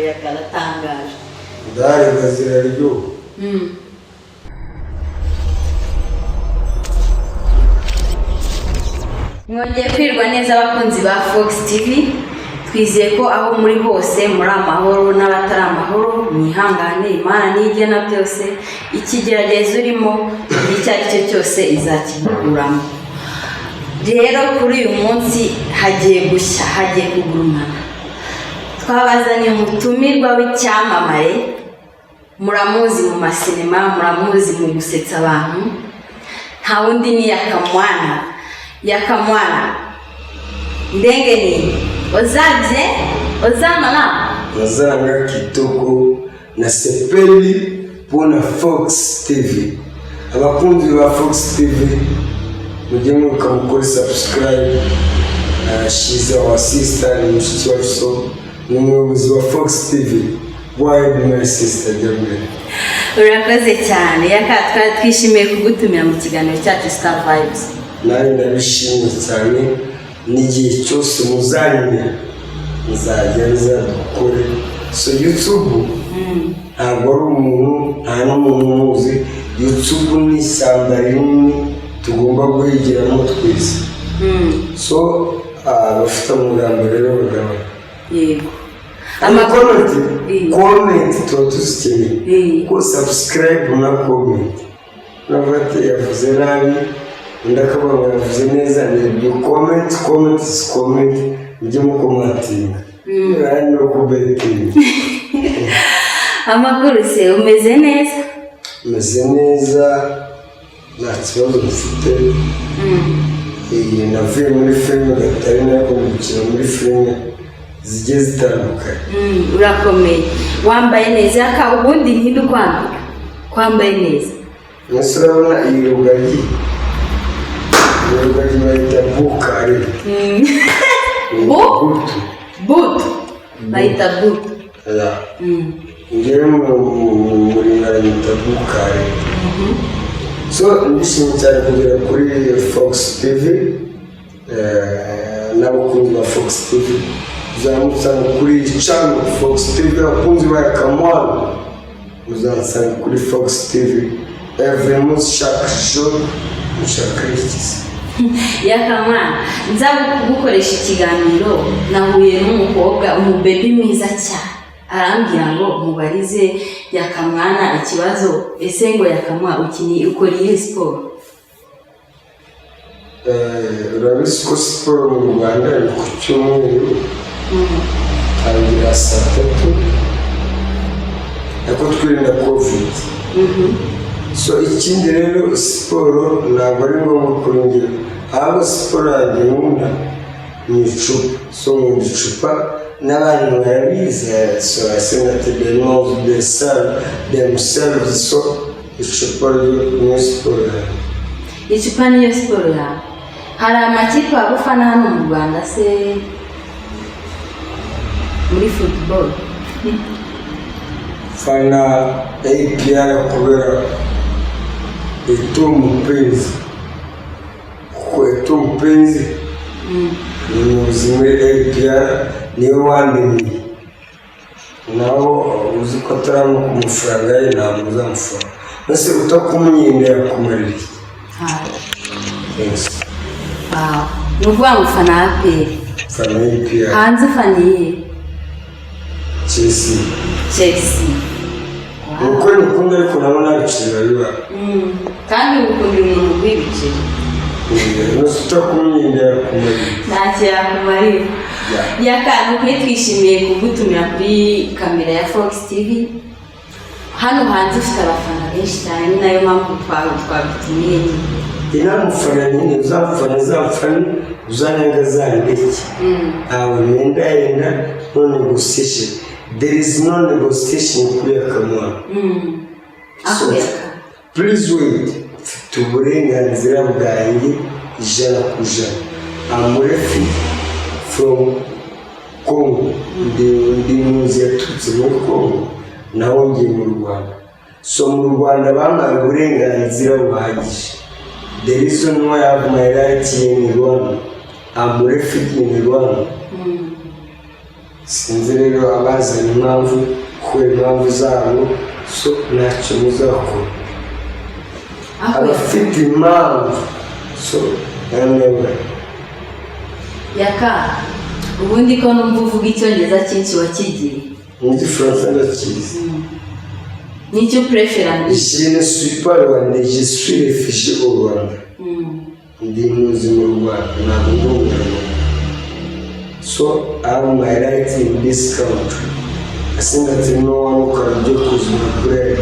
yakaratangaje ndari gazira ryo mwongeye kwirwa neza abakunzi ba Fox TV. Twizeye ko aho muri hose muri amahoro n'abatari amahoro mwihangane, Imana nigena byose, ikigeragezo urimo icyo ari cyo cyose izakikuramo. Rero kuri uyu munsi hagiye gushya, hagiye kugurumana. Twabazaniye umutumirwa w'icyamamare, muramuzi mu masinema, muramuzi mu gusetsa abantu, nta wundi ni Yakamwana Ndengeni Ozanga kitoko na sepeli pona Fox TV. Abakunzi ba Fox TV mujye mukora subscribe. She's our sister and mushiki wacu, so ni umuyobozi wa Fox TV. Why be my sister Jamie? Urakoze cyane yakatwa, twishimiye kugutumira mu kiganiro cyacu Star Vibes. Nari ndabishimye cyane, n'igihe cyose muzanyine nzajya dukore. So YouTube ntabwo ari umuntu, nta n'umuntu umuzi. YouTube ni ishyamba rinini tugomba guhigiramo twese. So bafite umugambi rero bagabana. Yego. Comment tuba tuzikeneye. Ko subscribe na comment. Navate yavuze nabi, ndakabanga yavuze neza, ni comment ujye mukomatinga. Ari no kubetinga. Amakuru se umeze neza? Umeze neza, nta kibazo mfite. Navuye muri filime Gatarina, ariko gukina muri filime zigiye zitandukanye. Urakomeye, wambaye neza, ka ubundi ntindu kwambaye neza. Nese urabona iyi rugagi bayita bukare. Butu bayita butu. Ngewe muri bayita bukare. So ndishimye cyane kugera kuri Fox TV. N'abakunzi ba Fox TV uzamusanga kuri channel Fox TV. Abakunzi ba Yakamwana uzamusanga kuri Fox TV every month. Chaque jour mushakirikiza Yakamwana, nza gukoresha ikiganiro nahuye n'umukobwa, umubebi mwiza cyane, arambwira ngo mubarize Yakamwana ikibazo. Ese ngo Yakamwana ukora iyi siporo? Urabizi ko siporo mu Rwanda ari ku cyumweru tangira saa 3, ariko twirinda covid. So ikindi rero siporo ntabwo ari ngombwa kurengera, ahubwo siporo yagenda mu icupa. So mu icupa n'abantu barabizi, so asenatedemos themselves. So icupa niyo siporo yawe. Icupa niyo siporo yawe. Hari amakipe agufana hano mu Rwanda se muri football? Fana APR kubera mpenzi. Kuko mpenzi ni ubuzima. APR niwe wandemye, naho uzi ko ataramu ku mafaranga ye ntabwo uzamufana. Mbese utakumwendera kumarira. Ni ukuvuga ngo ufana APR. Fana APR. Hanze ufaniye Chelsea. Uko nikunda ariko nabona bicira biba. Kandi ukunda umuntu w'ibiciro. Utakumwendera kumarira. Ntacyo yakumarira. Yakantu twishimiye kugutumira kuri kamera ya Fox TV. Hano hanze ufite abafana benshi cyane, ni nayo mpamvu twagutumiye. Inamufana nyine uzamufana uzanyaga zandike. Aho yenda no negotiation. There is no negotiation kuri Yakamwana. So, please wait. Tuburenganzira bwanjye 100%. I'm refugee from Congo. Ndi muzi yaturutse muri Congo, naho ngiye mu Rwanda. So mu Rwanda bampaye uburenganzira buhagije. The reason why I have my right in Rwanda, I'm refugee in Rwanda. sinzi rero abazana impamvu kubera impamvu zabo so ntacyo muzakora abafite impamvu so nanewe Yaka ubundi ko numva uvuga icyongereza cyinshi wakigiye n'igifaransa ndakizi nicyo preference je ne suis pas rwandais je suis réfugié au Rwanda ndi impunzi mu Rwanda ntabwo ndi umunyarwanda so I have my right in this country I think that no one can do cause my brain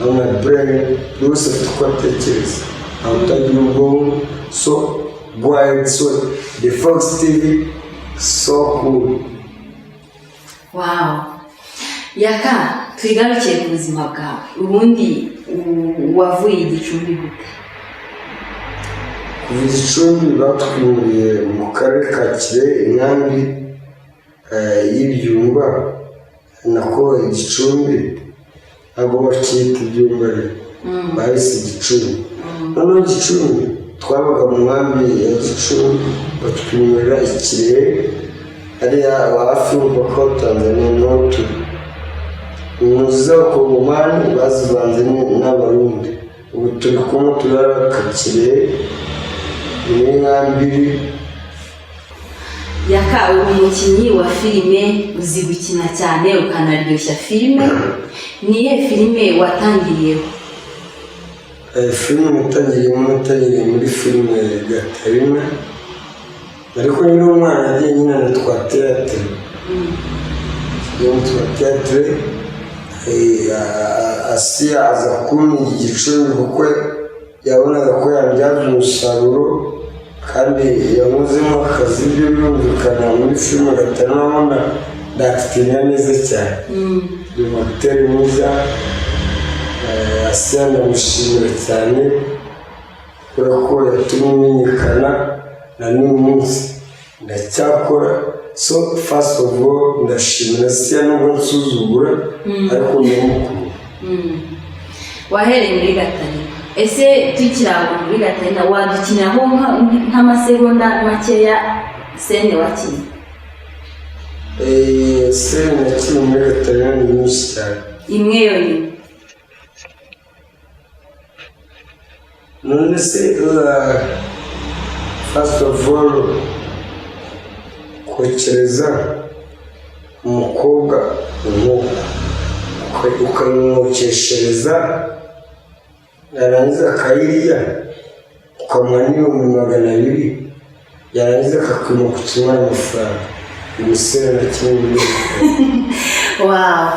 and my brain yose afite uko atekereza awutagira ubwonko so go ahead so the Fox TV so cool. Wow. Yaka twigarukiye ku buzima bwawe ubundi wavuye Igicumbi gute? Kuva Igicumbi batwimuriye mu karere ka Kirehe inkambi y'ibyumba nako Igicumbi ntabwo bakita ibyumba bahise Igicumbi noneho Igicumbi twabaga mu nkambi ya Gicumbi batwimurira i Kirehe hariya hafi y'umupaka wa Tanzania n'utu impunzi z'abakongomani bazivanze n'abarundi ubu turi kumwe turara Kirehe muri nkambi. Yaka uri umukinnyi wa filime uzi gukina cyane ukanaryoshya filime niye filime watangiriyeho? Filime natangiriye muri filime Gatarina ariko nyiri umwana agiye nyine na twa teatre Asiya aza kumpa Igicumbi kuko yabonaga ko yabyaza umusaruro kandi yamuzemo akazi ibyo birumvikana muri filime Gatarina abona ndakitinya neza cyane ni umugiteri mwiza Asiya ndamushimira cyane kubera ko yatumye menyekana na n'uyu munsi ndacyakora so first of all ndashimira Asiya nubwo nsuzugura ariko ndamukunda. Wahereye muri Gatarina ese tukiraho muri Gatarina wadukiniraho nk'amasegonda makeya sene wakinnye? Sene nakinnye muri Gatarina ni nyinshi cyane. Imwe yonyine? none se first of all kokereza umukobwa ukayimwokeshereza yarangiza akayirya ukamuha n'ibihumbi 200 yarangiza akakwima ku kimwe amafaranga umusore na kimwe. Wow.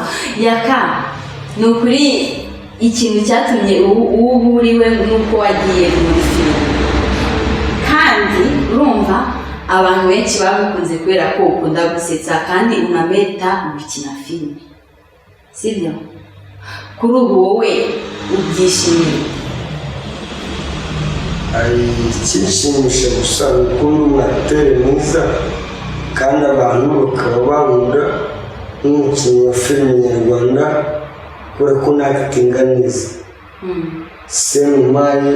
Yaka ni ukuri ikintu cyatumye ubu uriwe nuko wagiye muri filime kandi urumva abantu benshi bagukunze kubera ko ukunda gusetsa kandi unamerita gukina filime sibyo? Kuri ubu wowe ubyishimiye? Ikinshimisha gusa ukunda umwatere mwiza kandi abantu bakaba bankunda nk'umukinnyi wa filime nyarwanda kubera ko nakitinga neza semumaye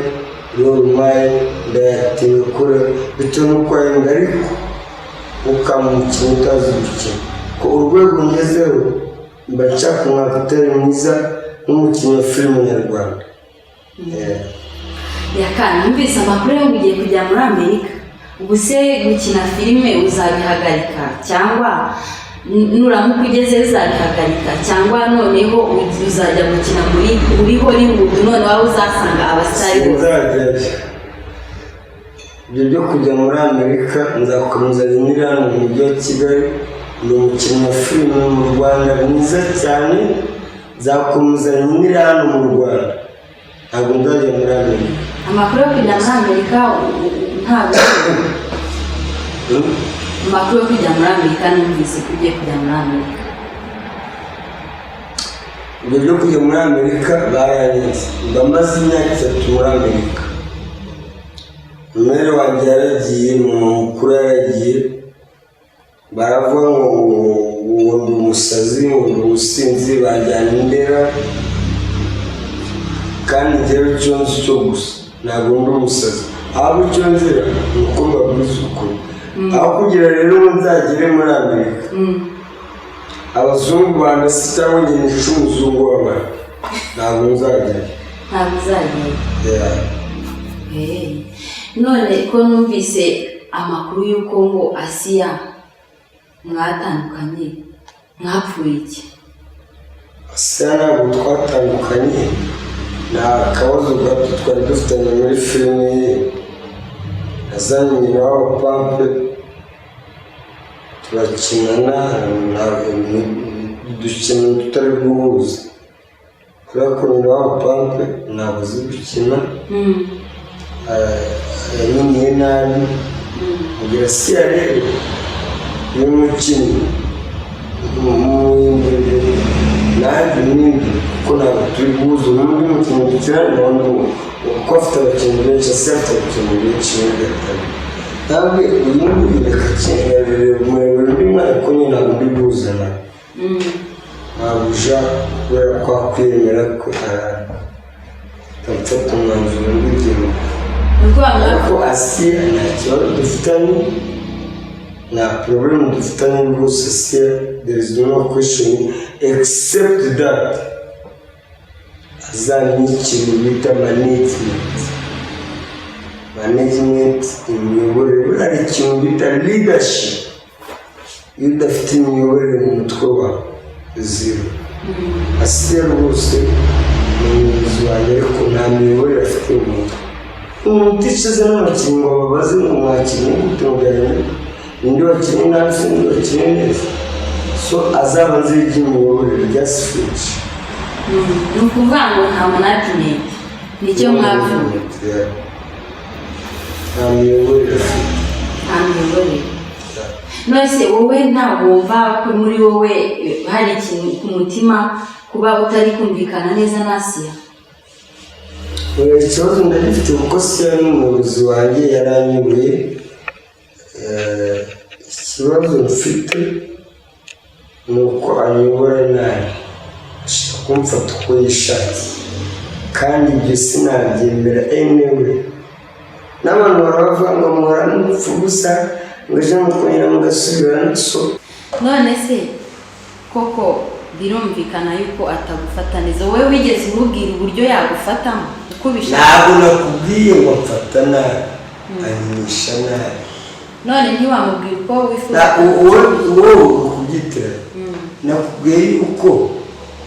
yorumaye ndayatinga kure bitewe n'uko yenda ariko ukamukina utazi gukina ko urwego ngezeho mba nshaka umwatere mwiza nk'umukinnyi wa filime nyarwanda. Yaka numvise amakuru yo ugiye kujya muri Amerika ubu se gukina filime uzabihagarika cyangwa nuramuka ugeze uzabihagarika cyangwa noneho uzajya gukina muri Hollywood none wawe uzasanga abasitari bose? Ibyo byo kujya muri Amerika nzakomeza nyiri hano mu mujyi wa Kigali ni umukinnyi wa filime mu Rwanda mwiza cyane nzakomeza nyiri hano mu Rwanda ntabwo nzajya muri Amerika. Amakuru yo kujya muri Amerika ntabwo amakuru yo kujya muri Amerika numvise ko ugiye kujya muri Amerika. Ibyo byo kujya muri Amerika barangiza ndamaze imyaka 3 muri Amerika. Umwere wanjye yaragiye mukuru yaragiye baravuga ngo ndi umusazi ngo ndi umusinzi bajyana Indera kandi njyewe icyo nzi cyo gusa ntabwo ndi umusazi ahubwo icyo nzira ni uko mbabwiza ukuri aho kugira rero ngo nzagere muri Amerika abazungu bandasi cyangwa ngenisha umuzungu w'abantu ntabwo nzajyayo. ntabwo uzajyayo. Yeah. None ko numvise amakuru y'uko ngo Asiya mwatandukanye, mwapfuye iki? Asiya ntabwo twatandukanye, ni akabazo gato twari dufitanye muri filime ye. Yazanye nyina w'abapampe turakinana, dukina tutari guhuza kubera ko nyina w'abapampe ntabwo azi gukina. Yanyiniye nabi kugira Asiya rero y'umukinnyi nanjye n'indi kuko ntabwo turi guhuza n'undi mukinnyi dukina kuko afite abakinnyi benshi, Asiya afite abakinnyi benshi n'gatari ntabwo uyu nguyu reka muremure undi mwana ko nyine ntabwo ndi guhuza nawe ntabwo uja kubera ko akwemera ko atamfata umwanzuro w'ibintu. Ariko Asiya nta kibazo dufitanye, nta problem dufitanye rwose. Asiya there is no question except that azanye ikintu bita management imiyoborere. Hari ikintu bita leadership, iyo udafite imiyoborere mu mutwe wawe zero. Asiya rwose ni umuyobozi wanjye ariko nta miyoborere afite mu mutwe. Umuntu uticaza n'abakinnyi ngo babaze ngo mwakinnyi gutunganya indi wakinnyi nabi se indi wakinnyi neza, so azaba azi iby'imiyoborere rya switch. Ni ukuvuga ngo nta management nicyo mwavuye. Nta miyoborere afite. Nta miyoborere. Nose wowe ntabwo wumva ko muri wowe hari ikintu ku mutima kuba utari kumvikana neza na Asiya? Ikibazo ndagifite kuko Asiya n'umuyobozi wanjye yaranyubuye. Ikibazo mfite ni uko anyobora nabi, ashaka kumfata uko yishakiye kandi ibyo sinabyemera anyway. N'abantu baravuga ngo muhora mupfa ubusa ngo ejo mukongera mugasubirana. So none se koko birumvikana yuko atagufata neza, wowe wigeze umubwira uburyo yagufatamo uko bishaka? Ntabwo nakubwiye ngo mfata nabi, anyinisha nabi. None ntiwamubwira uko wifuza? Wowe ukugitira nakubwiye yuko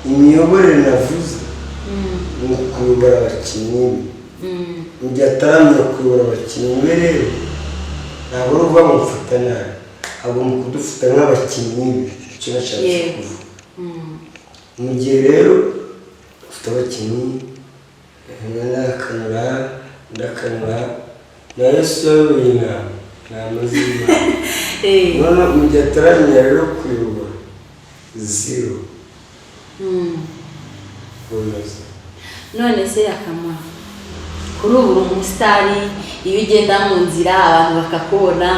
imiyoborere navuze ni ukuyobora abakinnyi. Mu gihe ataramenya kuyobora abakinnyi be rero ntabwo ari uvuga ngo mfata nabi, ahubwo mu kudufata nk'abakinnyi be icyo nashatse kuvuga. Mu gihe rero ufite abakinnyi ndakanura na Yesu yayoboye inama n'amazina. None mu gihe ataramenya rero kuyobora zero. None se Akamaro, kuri ubu uri umusitari, iyo ugenda mu nzira abantu bakakubona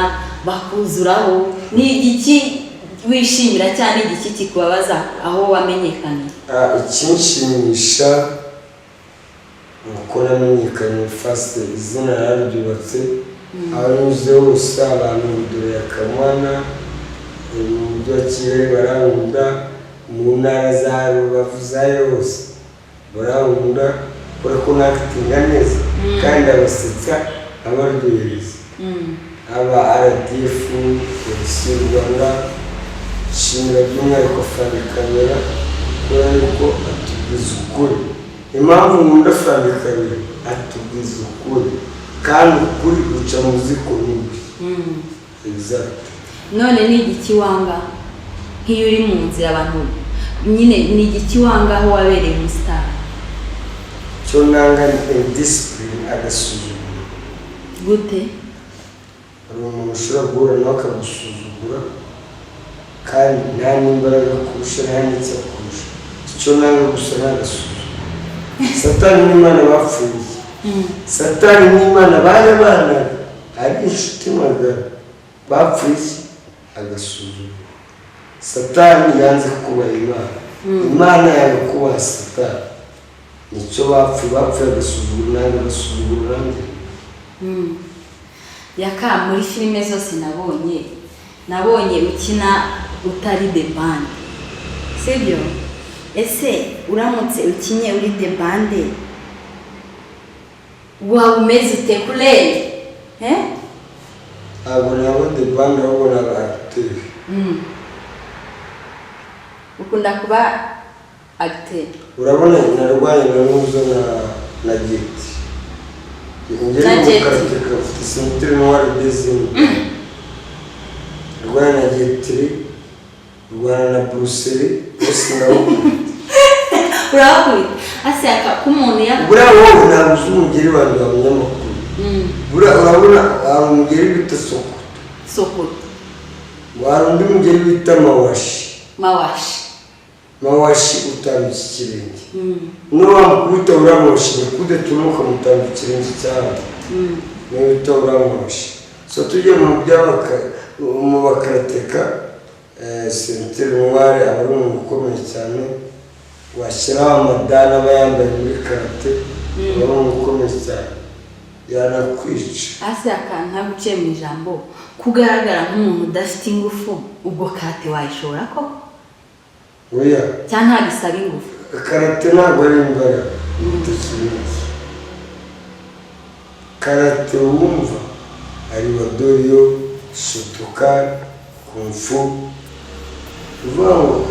bakuzuraho, ni igiki wishimira cyane, igiki kikubabaza aho wamenyekanye? Ikinshimisha ni uko namenyekanye fast, izina yararyubatse aho nyuze hose abantu dore Akamwana mu mujyi wa Kigali barankunda, mu ntara za Rubavu zayo hose barankunda kubera ko nakitinga neza kandi abasetsa abaryohereza. Aba RDF, Polisi y'u Rwanda, nshimira by'umwihariko Frank Kabera kubera yuko atubwiza ukuri. Impamvu nkunda Frank Kabera, atubwiza ukuri kandi ukuri guca mu ziko nyinshi. Exact. None ni igiki wanga nk'iyo uri mu nzira abantu nyine, ni igiki wanga aho wabereye umusitari? Cyo nanga ni discipline, agasuzuguro. Gute? Hari umuntu ushobora guhura nawe akagusuzugura kandi nta n'imbaraga kurusha nta n'icyo kurusha. Icyo nanga gusa ni agasuzuguro. Satani n'Imana bapfuye. Satani n'Imana bari abana ari inshuti magara, bapfuye agasuzuguro. Satani yanze kubaha Imana, Imana yanga kubaha Satani. Nicyo bapfuye agasuzuguro, nange agasuzuguro nange. Yaka, muri filime zose nabonye ukina utari the band, sibyo? Ese uramutse ukinye uri de bande waba umeze ute kurere? abo nabo de bande abo n'abacteur. Ukunda kuba acteur? Urabona narwaye nanuzo na geti. Ingene mukarateka ufite sentere noire dezine. Rwanda na geti, Rwanda na Bruxelles, bose nawo. Uraho ase akakumuntu ya wowe nabuze umugeri wanjye w'abanyamakuru. Urabona hari umugeri bita Sokoto. Hari undi mugeri bita Mawashi utambika ikirenge. Wamukubita uramushi kude tumuka mutambika ikirenge cyawe. Niyo bita uramushi. So tujye mu bakarateka sentere noire aba ari umuntu ukomeye cyane. Washyiraho amadana aba yambaye muri karate aba ari umuntu ukomeye cyane. Yanakwica. Ase akantu guciye mu ijambo kugaragara nk'umuntu udafite ingufu ubwo karate wayishobora ko? Oya. Cyangwa ntabisaba ingufu? Karate ntabwo ari imbaraga. Karate wumva ari wadoyo, shotokan, kung fu. Uvuga ngo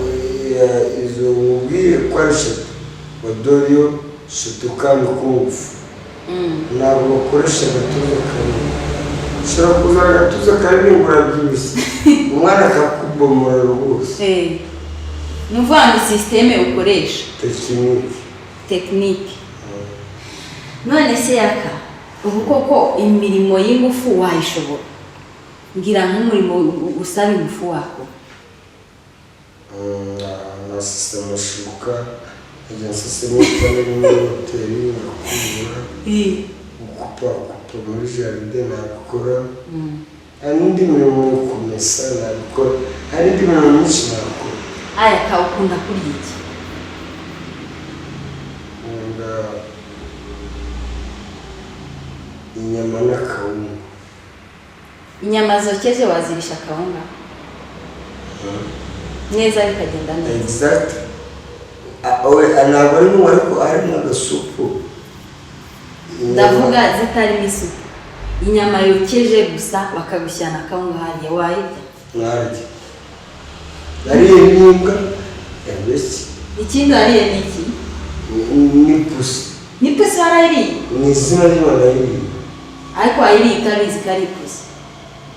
izo mubwiye ko ari wadoyo, shotokan, kung fu. Ntabwo bakoresha agatuza kanini. Ushobora kuza agatuza kanini urabyibise umwana akakubomora rwose. Ni ukuvuga ngo systeme ukoresha tekinike. None se yaka ubu koko imirimo y'ingufu wayishobora? Ngira nk'umurimo usaba ingufu wako. Na systeme shuka ya systeme y'itani n'hoteli nakubura. Kupa muri jardin nakora. Hari indi mirimo yo kumesa nakora. Hari indi mirimo myinshi nakora. Aya ka ukunda kurya iki? Inyama n'akawunga. Inyama zokeje wazirisha akawunga? Neza bikagenda neza. Exact. Ntabwo ari mu ariko ari n'agasupu. Ndavuga zitarimo isupu. Inyama yokeje gusa bakagushyana akawunga hariya wayirya? Narya. Nariye n'imbwa yabeshye. Ikindi wariye ni iki? Ni pusi. Ni pusi warayiriye? Ni izina ry'Imana yiriye. Ariko wayiriye utabizi ko ari pusi?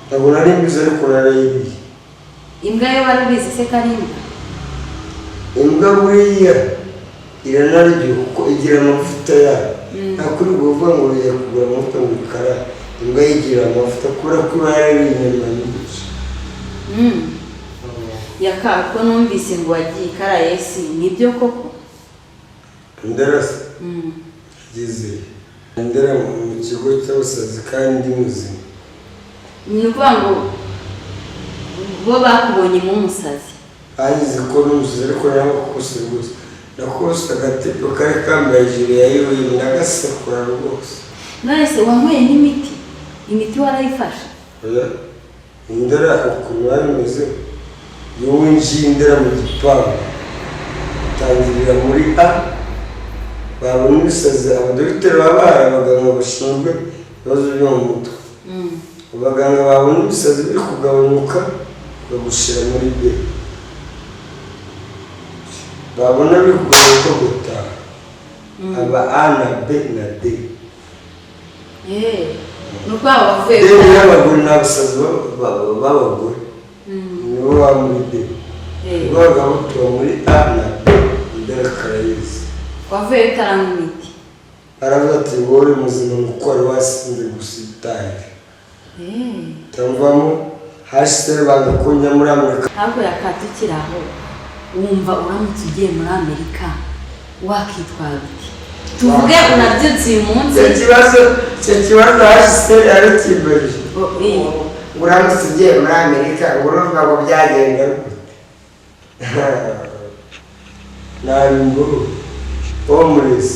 Ntabwo nari mbizi ariko narayiriye. Imbwa yo warabizi se ko ari imbwa? Imbwa buriya iranarya kuko igira amavuta yayo. Nta kuri kuvuga ngo uriye kugura amavuta ngo ikara. Imbwa yigira amavuta kubera ko iba yarariye inyama nyinshi. Yakako numvise ngo wagiye Karayesi nibyo koko? Ndarasa. Gize. Ndera mu kigo cy'abasazi kandi muzima. Ni ukuvuga ngo bo bakubonye mu musazi? Agize ko n'umusazi ariko yakose rwose. Nakose agatepo kari kambaye ijire yayiwe n'agasekura rwose. None se wanyweye n'imiti? Imiti warayifashe? Oya. Ndera ukuntu bimeze. Iyo winjiye indera mu gipangu utangirira muri A babona umusazi abadogiteri baba abaganga bashinzwe ibibazo byo mu mutwe. Abaganga babona umusazi biri kugabanyuka bagushyira muri B. Babona biri kugabanyuka gutaha aba A na B na D. Nuko abavuye D n'abagore n'abasazi b'abagore nibo bamuri abagabo tuba muri A na B. Ndera Karayesi wavuye utaranywa imiti? Aravuga ati wowe muzima nuko wari wasinze gusa itaye. Tamvamo hashize bagakonya muri Amerika. Ntabwo yakatukira aho wumva uramutse ugiye muri Amerika wakitwara uti? Tuvuge unabyutse uyu munsi. Icyo kibazo hashize yarakimbereye. Uramutse ugiye muri Amerika urumva ngo byagenda gute? Ntabwo homeless.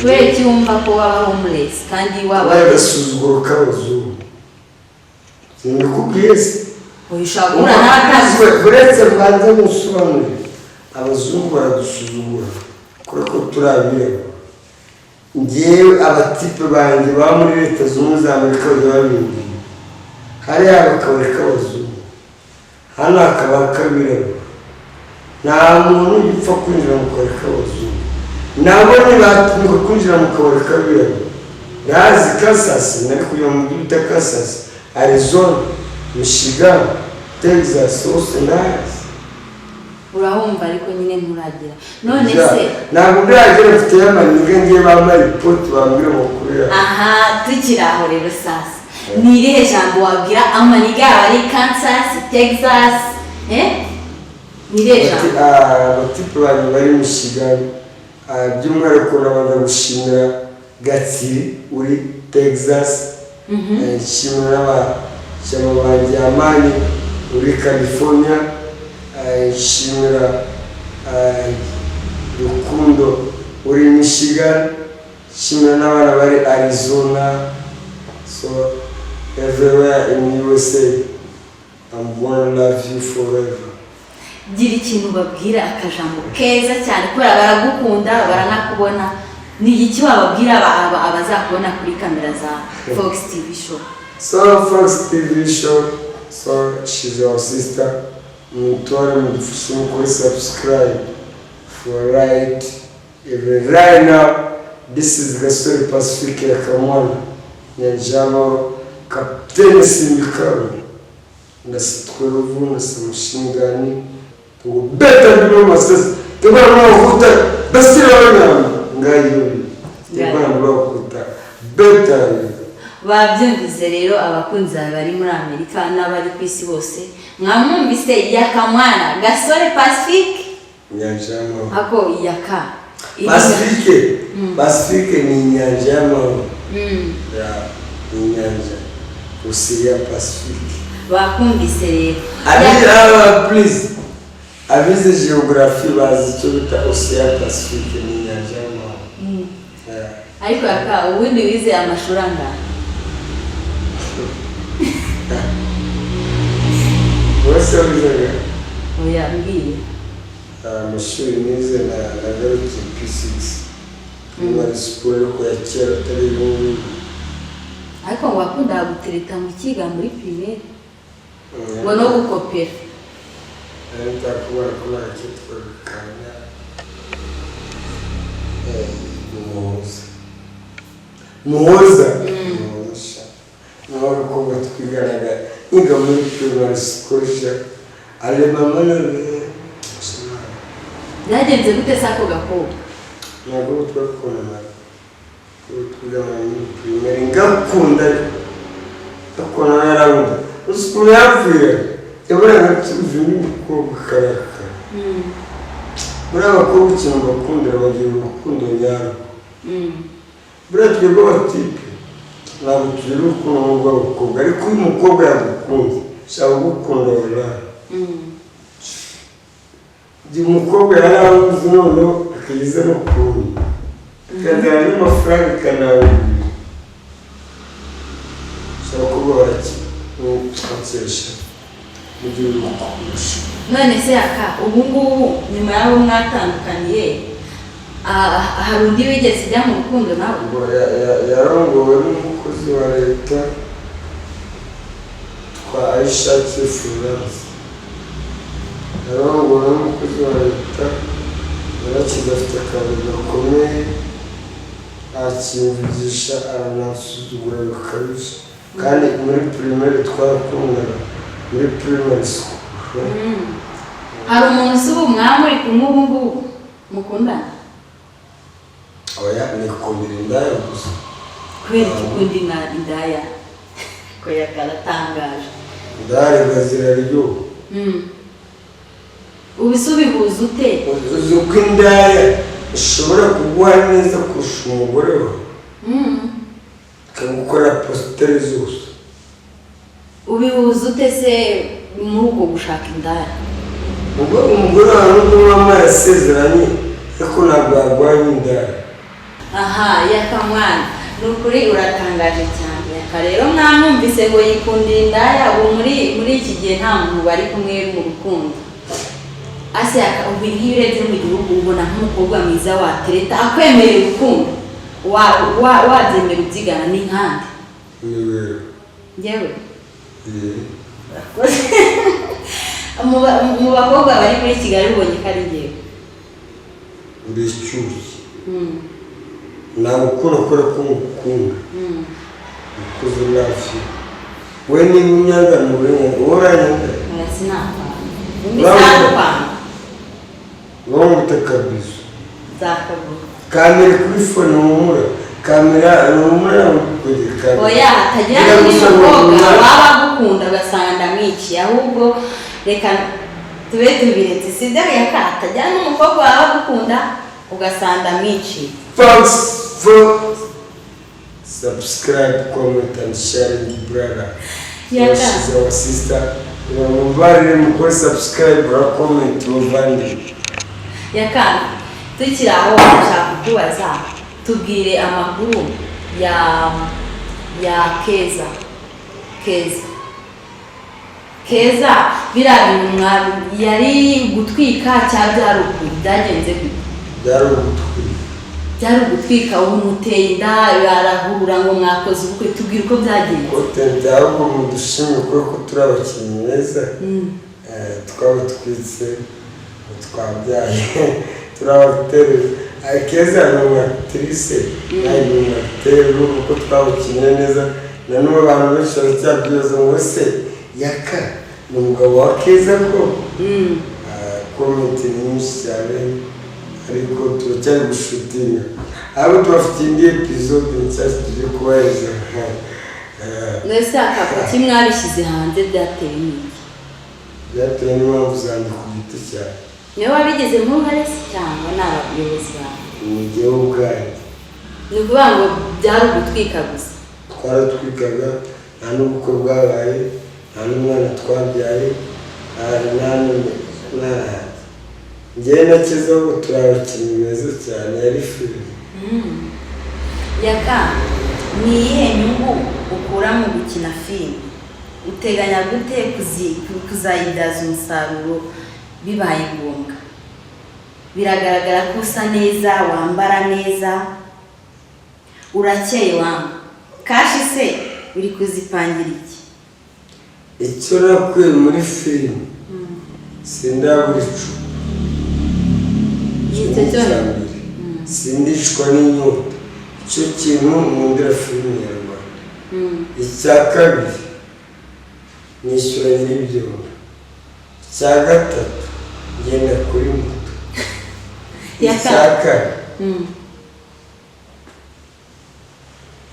Kubera iki wumva ko waba homeless kandi waba agasuzuguro k'abazungu? Sinikubwiye se uyishaka guhura n'abatazi. uretse mbanza musobanurire abazungu baradusuzugura kubera ko turi abirabura. Ngewe abatipe banjye baba muri leta zunze ubumwe za Amerika bajya babimbuye, hariya akabari k'abazungu, hano hakaba ak'abirabura. Nta muntu upfa kwinjira mu kabari k'abazungu, nabo ntibatinyuka kwinjira mu kabari k'abirabura. Ndazi Kansas, nari kujya mu gihugu cya Kansas, Arizona, Michigan, Texas, hose ndazi. Urahumva ariko nyine nturagira. None se ntabwo ndagera mfite y'amaniga ngiye bambaye ipoti bambwira amakuru yawe. aha tukiri aho rero sasa, ni irihe jambo wabwira amaniga ari Kansas, Texas? Ni irihe jambo? Abatipe banyu bari Michigan, by'umwihariko nabanza gushimira Gatsiri uri Texas, nshimira n'abashyamba banjye Amani uri California, nshimira Rukundo uri Michigan, nshimira n'abana bari Arizona. So everywhere in USA, I'm gonna love you forever. Gira ikintu babwira, akajambo keza cyane kubera baragukunda baranakubona. Ni iki wababwira abazakubona kuri kamera za Fox TV show? So Fox TV show, so she's your sister. Mutware mudufashe kuri subscribe for right now. This is Gasore Pacific Yakamwana Nyanjamo Captain Simbikaru ndasitwe ruvu ndasamushingani ngo beta ndimo masese tebana mavuta basira bana ngayo tebana bakuta beta. Babyumvise rero abakunzi bari muri Amerika n'abari ku isi bose, mwamwumvise Yakamwana Gasore Pacific Nyanjamo ako yaka Pacific ni Nyanjamo. Ya inyanja Ocean Pacific. Bakumvise rero please abize geography bazi icyo bita Ocean Pacific ni Nyanjamo. Ariko yaka ubundi wize amashuri angana? Wese wizaga? Oya mbwiye amashuri nize na garuki P6 muri siporo ko ya kera atari n'ubu. ariko ngo wakunda gutereta mu kiga muri primaire ngo no gukopera ntakubona kubona cyitwa Kanya Muhoza nawe ko batwiganaga niga muri primary school ale mama nawe byagenze gute sako gakobwa? ntabwo twakubona tugana muri primary ngakunda akona yarabunda usikuru yapfuye yabona tuzi n'umukobwa karaka muri abakobwa ikintu bakundira bagira urukundo nyaro buriya twebwe abatipe ntabwo tugira urukundo rw'abakobwa ariko uyu mukobwa yagukunze shaka gukunda wallahi igihe umukobwa yari abuze noneho akagize no kundi akazana n'amafaranga ikanabibwira shaka kuba wakesha mu gihe urukundo. None se yaka ubu ngubu nyuma y'aho mwatandukaniye hari undi wigeze ujya mu rukundo nawe? yarongowe n'umukozi wa leta twa Aishatse Florence, yarongowe n'umukozi wa leta yarakize afite akazi gakomeye akivugisha aranasuzugura bikabije kandi muri primaire twarakundana muri primary school. Hari umuntu usuba mwamuri kumwe ubu ngubu mukundana? Oya nikundira indaya gusa. Kubera ikikundi na indaya ko yakaratangaje indaya gaziraryo ubisubihuza ute? uzi uko indaya ishobora kuguha neza kurusha umugore wawe ikagukora positeri zose. Ubihuza ute se muri ubwo gushaka indaya? umugore wawe n'ubwo mama yasezeranye ariko ntabwo yarwanya indaya. Aha Yakamwana ni ukuri uratangaje cyane. Nyaka rero mwamwumvise ngo yikundira indaya, ubu muri iki gihe nta muntu bari kumwe mu rukundo. Ase ubu nk'iyo urebye mu gihugu ubona nk'umukobwa mwiza watereta akwemerera urukundo wabyemera ubyigana n'inkandi. Njyewe mu bakobwa bari muri Kigali ubonye ko ari njyewe mbeshyushye nagukunda kubera ko ngukunda ukuze nafi we niba unyanga mu burenganzira wowe uranyanga wowe kabisa kamera kuri fone humura kamera humura kugera oya hatagira n'umukobwa waba agukunda ugasanga ndamwiciye, ahubwo reka tube tubiretse sida yaka hatagira n'umukobwa waba agukunda ugasanga ndamwiciye. Thanks for subscribe, comment and sharing, brother. She's our sister. Mubari mukore subscribe, comment, muvandi. Yakana tukiri aho nshaka kubaza tubwire amakuru ya Keza birabintu yari gutwika cyangwa byagenze gute? Byari ugutwika umuteye inda yarahura ngo mwakoze ubukwe, tubwire uko byagenze. Kote ahubwo mudushimye ko turi abakinnyi beza twaba twitse twabyaye turabatere. Keza ni umwakitrise kandi ni umwakiteri kuko twabakinnye neza, na n'ubu abantu benshi baracyabyibaza ngo se Yaka ni umugabo wa Keza ko komenti ni nyinshi cyane ariko turacyari gushutinga. Abo tubafitiye indi episode nshyashya tugiye kubahereza. Mwese akapa mwabishyize hanze byatewe n'iki? Byatewe n'impamvu zanjye ku giti cyane. Niwe wabigeze nk'uruhare se cyangwa ni abayobozi bawe? Ni jyewe ubwanjye. Ni ukuvuga ngo byari ugutwika gusa? Twaratwikaga, nta n'ubukwe bwabaye, nta n'umwana twabyaye, njyewe na Keza ngo turi abakinnyi beza cyane yari filime. Yaka ni iyihe nyungu ukura mu gukina filime? Uteganya gute kuzayibyaza umusaruro bibaye ngombwa? Biragaragara ko usa neza, wambara neza, urakeye wanga. Kashi se uri kuzipangira iki? Icyo nakuye muri filime sindabura icumu. Sindishwa n'inyota. Icyo kintu nkundira filime nyarwanda. Icya kabiri nishyura n'ibyuma. Icya gatatu ngenda kuri moto. Icya kane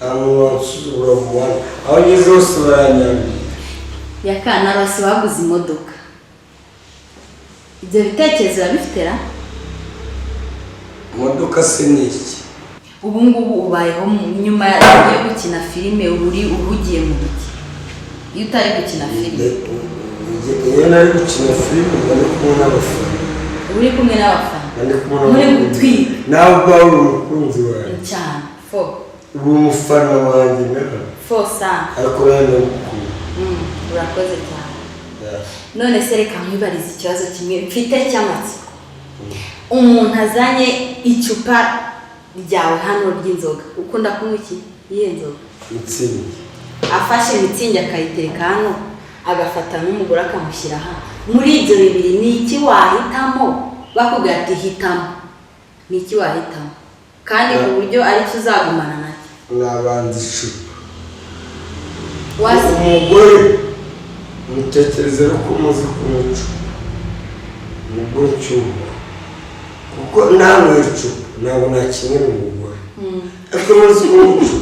amusubira mu muhanda aho ngeze hose baranyambira. Yaka narose baguze imodoka, ibyo bitekerezo urabifite ra? Imodoka se ni iki? Ubu ngubu ubayeho nyuma yo gukina filime uri uhugiye mu biki? Iyo utari gukina filime? Iyo nari gukina filime bari kumwe n'abafana. Uri kumwe n'abafana? Muri gutwika? Nawe ubwawe uri umukunzi wawe cyane. Uri umufana wanjye nawe? Sana. Ariko rero ndagukunda. Urakoze cyane. None se reka mwibarize ikibazo kimwe mfite cy'amatsiko. Umuntu azanye icupa ryawe hano ry'inzoga, ukunda kunywa iki? Iyihe nzoga? Mitsingi. Afashe mitsingi akayitereka hano, agafata n'umugore akamushyira hano. Muri ibyo bibiri ni iki wahitamo? Bakubwira ati hitamo. Ni iki wahitamo? Kandi ku buryo ari cyo uzagumana nacyo. Nabanza icupa. Umugore mutekereze ko muzi kumuca. Umugore cyumva. Kuko nawe icupa ntabwo nakinira umugore. Ariko muzi kumuca.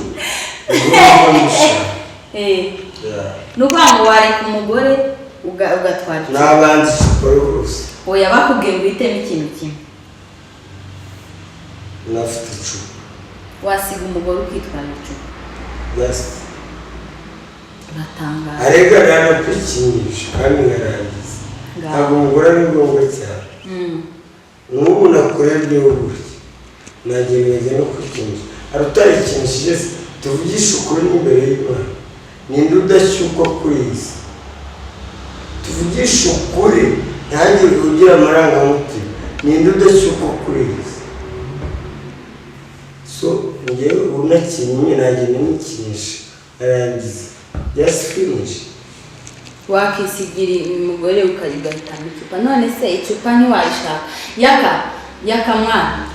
Nuko ngo wareka umugore ugatwara. Nabanza icupa rwose. Oya bakubwiye ngo uhitemo ikintu kimwe. Nafite icupa. Wasiga umugore ukitwara icupa? Yes. Uratangaza. Arega rero kwikinisha kandi ngarangiza. Ntabwo umugore ari ngombwa cyane. N'ubu nakorera uburyo. Nagiye no kwikinisha. Arutari ikinishije tuvugisha ukuri imbere y'Imana. ninde udashyukwa kuri iyi si tuvugisha ukuri ntange ugira amarangamutima ninde udashyukwa kuri iyi si so ngewe unakinnye nanjye namukinisha arangiza just finish wakisigira umugore ukayigahitamo icupa none se icupa ntiwayishaka yaka mwana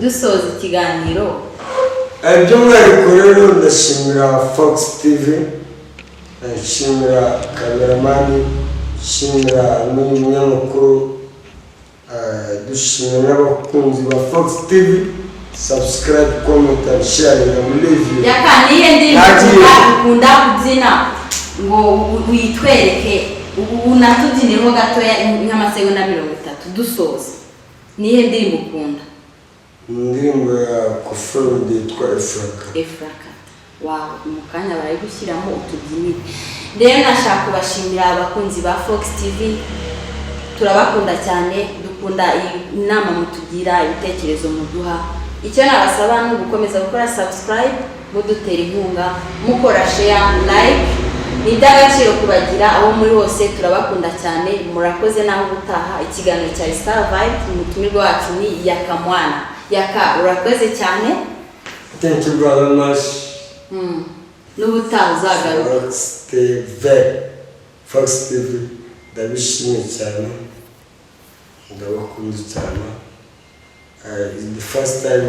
dusoza ikiganiro by'umwihariko rero ndashimira Fox TV ndashimira kameramani ndashimira n'umunyamakuru dushimira n'abakunzi ba Fox TV subscribe comment and share na review yaka niye ndirimbo ukunda kubyina ngo witwereke unatubyinireho gatoya nk'amasegonda 30 dusoza niye ndirimbo ukunda indirimbo ya Kofrode yitwa Efraka wow umukanya bari gushyiramo utubyinire rero nashaka kubashimira abakunzi ba Fox TV turabakunda cyane dukunda inama mutugira ibitekerezo muduha icyo nabasaba ni gukomeza gukora subscribe mudutera inkunga mukora share like ni iby'agaciro kubagira aho muri hose turabakunda cyane murakoze naho gutaha ikiganiro cya Star Vibe umutumirwa wacu ni Yaka Mwana Yaka urakoze cyane thank you very much n'ubutaha uzagaruka Fox TV ndabishimye cyane ndabakunda cyane it's the first time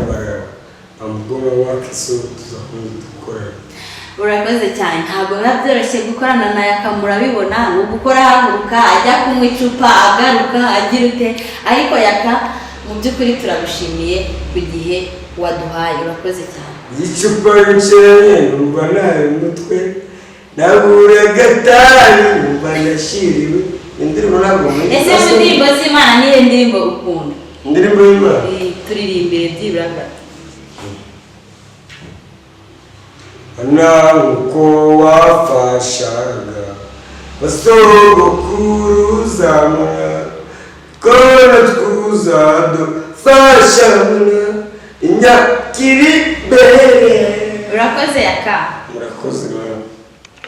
I'm gonna work so tuzakunda dukora urakoze cyane ntabwo biba byoroshye gukorana na Yaka murabibona ni ugukora haguruka ajya kunywa icupa agaruka agira ute ariko Yaka mu by'ukuri turagushimiye ku gihe waduhaye urakoze cyane icupa ricenye numva nawe mutwe nabura gatari numva nashiriwe indirimbo ntabwo ese mu ndirimbo z'Imana niyo ndirimbo ukunda indirimbo y'Imana turirimbire byibura Uko wafashaga basogokuruza kora twuzadufashana inyakiri bere urakoze Yaka murakoze